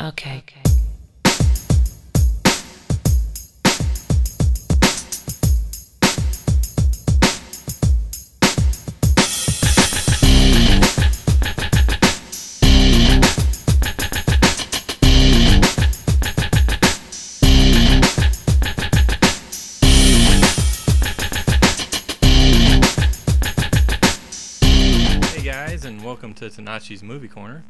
Okay. Hey guys, and welcome to Tnashi's Movie Corner.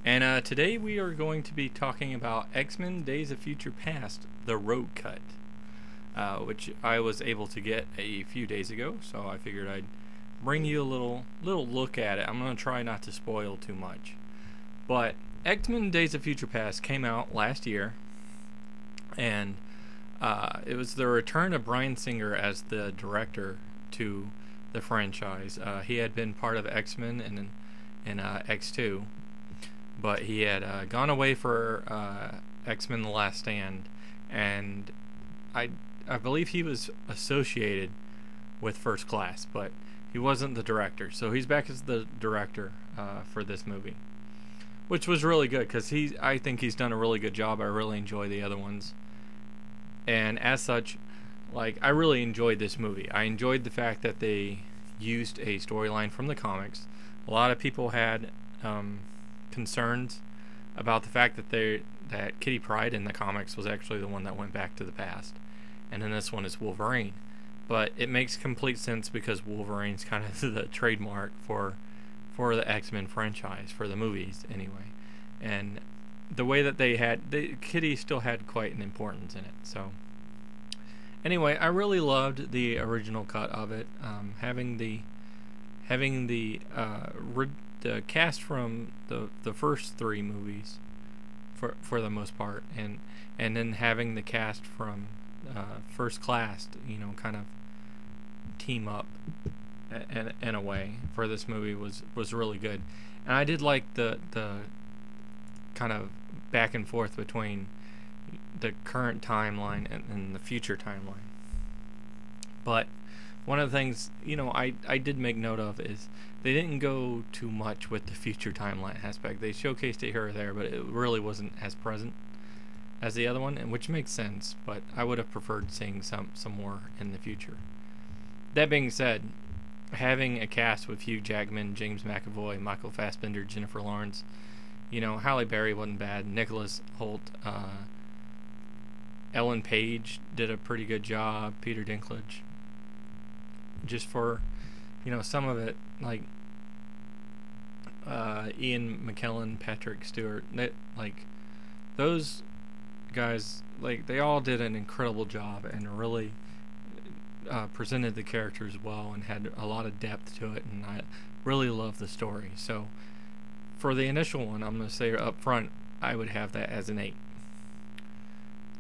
And today we are going to be talking about X-Men Days of Future Past, the Road Cut, which I was able to get a few days ago, so I figured I'd bring you a little look at it. I'm going to try not to spoil too much. But X-Men Days of Future Past came out last year, and it was the return of Bryan Singer as the director to the franchise. He had been part of X-Men and X2, but he had gone away for X-Men: The Last Stand, and I believe he was associated with First Class, but he wasn't the director. So he's back as the director for this movie, which was really good because I think he's done a really good job. I really enjoy the other ones, and as such, I really enjoyed this movie. I enjoyed the fact that they used a storyline from the comics. A lot of people had concerns about the fact that Kitty Pryde in the comics was actually the one that went back to the past, and in this one is Wolverine. But it makes complete sense because Wolverine's kind of the trademark for the X-Men franchise, for the movies anyway. And the way that Kitty still had quite an importance in it. So anyway, I really loved the original cut of it. Having the cast from the first three movies, for the most part, and then having the cast from First Class, kind of team up in a way for this movie was really good. And I did like the kind of back and forth between the current timeline and the future timeline. But one of the things, I did make note of is they didn't go too much with the future timeline aspect. They showcased it here or there, but it really wasn't as present as the other one, and which makes sense, but I would have preferred seeing some more in the future. That being said, having a cast with Hugh Jackman, James McAvoy, Michael Fassbender, Jennifer Lawrence, Halle Berry wasn't bad, Nicholas Hoult, Ellen Page did a pretty good job, Peter Dinklage. Just for, some of it, Ian McKellen, Patrick Stewart, those guys, they all did an incredible job and really presented the characters well and had a lot of depth to it, and I really loved the story. So for the initial one, I'm going to say up front, I would have that as an 8.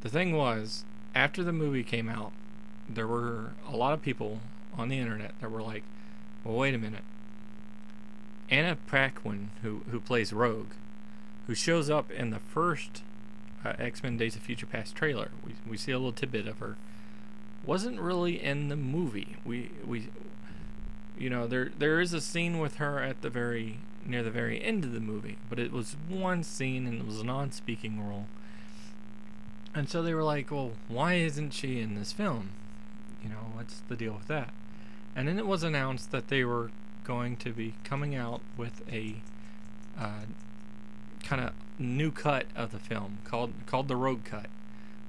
The thing was, after the movie came out, there were a lot of people on the internet that were like, well, wait a minute. Anna Paquin, who plays Rogue, who shows up in the first X-Men Days of Future Past trailer, we see a little tidbit of her, wasn't really in the movie. There is a scene with her near the very end of the movie, but it was one scene and it was a non-speaking role. And so they were like, well, why isn't she in this film? What's the deal with that? And then it was announced that they were going to be coming out with a kind of new cut of the film called the Road Cut,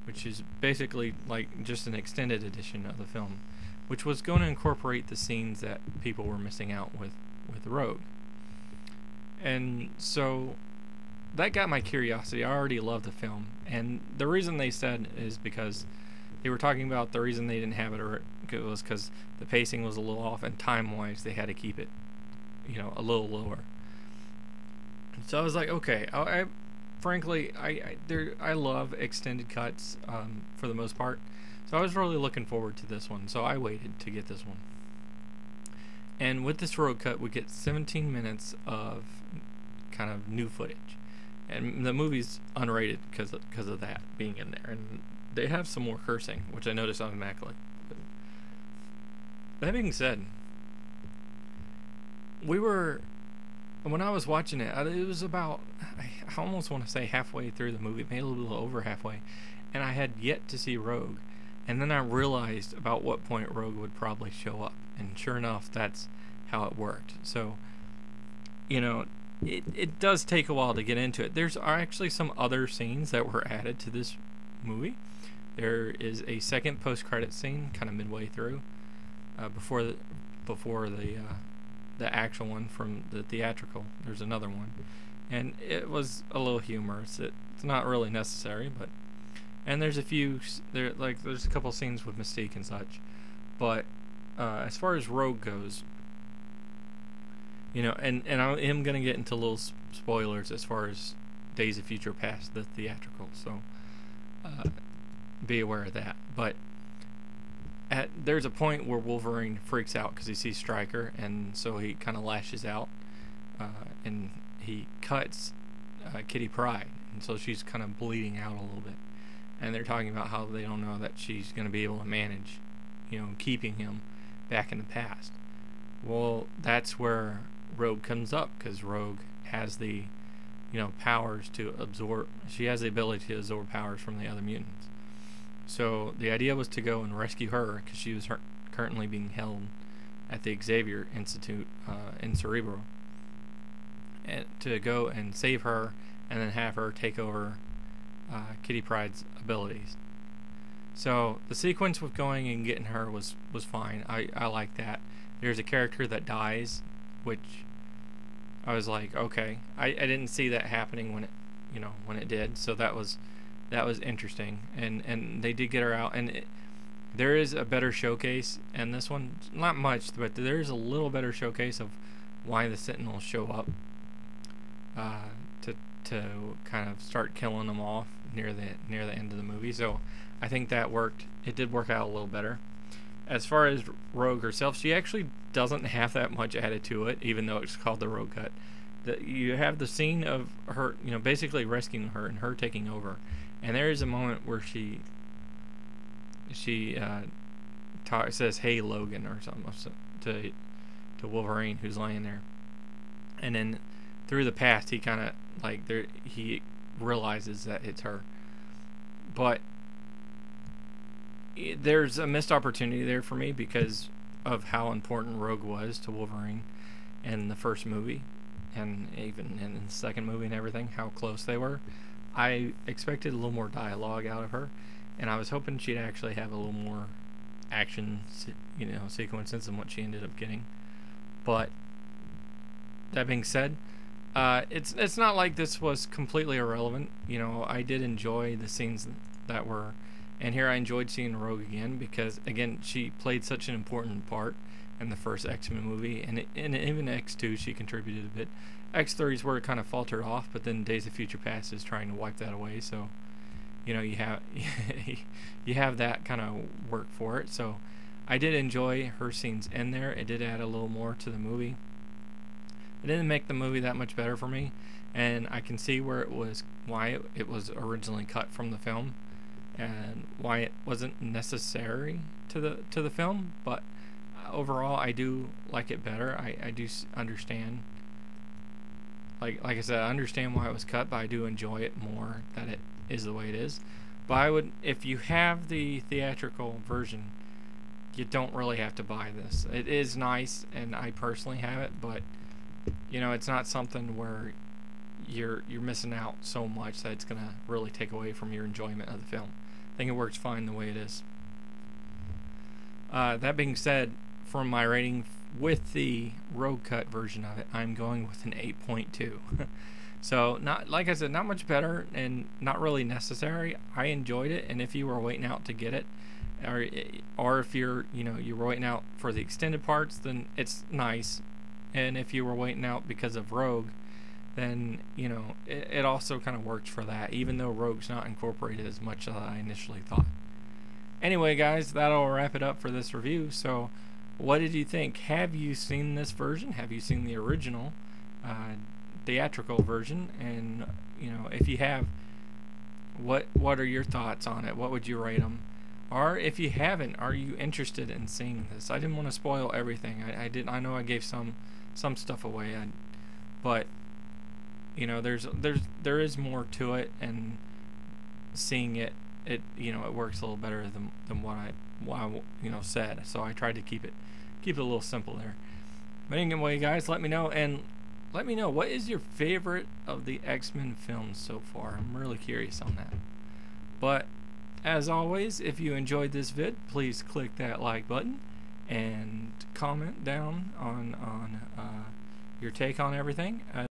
which is basically just an extended edition of the film, which was going to incorporate the scenes that people were missing out with Rogue. And so that got my curiosity. I already loved the film, and the reason they said is because they were talking about the reason they didn't have it was because the pacing was a little off, and time-wise they had to keep it, a little lower. So I was like, okay. Frankly, I love extended cuts for the most part, so I was really looking forward to this one. So I waited to get this one. And with this road cut, we get 17 minutes of kind of new footage, and the movie's unrated because of that being in there, and they have some more cursing, which I noticed automatically. That being said, we were when I was watching it, it was about, I almost want to say halfway through the movie, maybe a little over halfway, and I had yet to see Rogue. And then I realized about what point Rogue would probably show up. And sure enough, that's how it worked. So, it does take a while to get into it. There's actually some other scenes that were added to this movie. There is a second post-credit scene, kind of midway through, before the actual one from the theatrical. There's another one, and it was a little humorous. It's not really necessary, but and there's a couple scenes with Mystique and such, but as far as Rogue goes, and I am gonna get into little spoilers as far as Days of Future Past, the theatrical, so be aware of that. But there's a point where Wolverine freaks out because he sees Stryker, and so he kind of lashes out, and he cuts Kitty Pryde, and so she's kind of bleeding out a little bit. And they're talking about how they don't know that she's going to be able to manage, keeping him back in the past. Well, that's where Rogue comes up, because Rogue has the, powers to absorb. She has the ability to absorb powers from the other mutants. So the idea was to go and rescue her, because she was currently being held at the Xavier Institute in Cerebro, and to go and save her, and then have her take over Kitty Pryde's abilities. So the sequence with going and getting her was fine. I like that. There's a character that dies, which I was like, okay. I didn't see that happening when it did. So that was interesting. And they did get her out. And there is a better showcase in this one. Not much, but there is a little better showcase of why the Sentinels show up to kind of start killing them off near the end of the movie. So I think that worked. It did work out a little better. As far as Rogue herself, she actually doesn't have that much added to it, even though it's called the Rogue Cut. You have the scene of her, basically rescuing her and her taking over. And there is a moment where she says, "Hey, Logan," or something to Wolverine, who's laying there. And then through the past, he kind of he realizes that it's her. But there's a missed opportunity there for me because of how important Rogue was to Wolverine in the first movie, and even in the second movie and everything, how close they were. I expected a little more dialogue out of her, and I was hoping she'd actually have a little more action, sequences than what she ended up getting. But that being said, it's not like this was completely irrelevant. I did enjoy the scenes that were, and here I enjoyed seeing Rogue again because, again, she played such an important part in the first X-Men movie, and even X2 she contributed a bit. X3 is where it kind of faltered off, but then Days of Future Past is trying to wipe that away. So, you have you have that kind of work for it. So, I did enjoy her scenes in there. It did add a little more to the movie. It didn't make the movie that much better for me, and I can see why it was originally cut from the film, and why it wasn't necessary to the film. But overall, I do like it better. I do understand. Like I said, I understand why it was cut, but I do enjoy it more that it is the way it is. But if you have the theatrical version, you don't really have to buy this. It is nice, and I personally have it, but it's not something where you're missing out so much that it's gonna really take away from your enjoyment of the film. I think it works fine the way it is. That being said, from my rating with the Rogue Cut version of it, I'm going with an 8.2. So, not like I said, not much better and not really necessary. I enjoyed it, and if you were waiting out to get it, or if you're waiting out for the extended parts, then it's nice. And if you were waiting out because of Rogue, then it also kind of works for that, even though Rogue's not incorporated as much as I initially thought. Anyway, guys, that'll wrap it up for this review. So, what did you think? Have you seen this version? Have you seen the original theatrical version? And if you have, what are your thoughts on it? What would you rate them? Or if you haven't, are you interested in seeing this? I didn't want to spoil everything. I know I gave some stuff away. but you know, there is more to it, and seeing it it works a little better than what I said. So I tried to keep it a little simple there. But anyway, guys, let me know what is your favorite of the X-Men films so far. I'm really curious on that. But as always, if you enjoyed this vid, please click that like button and comment down on your take on everything.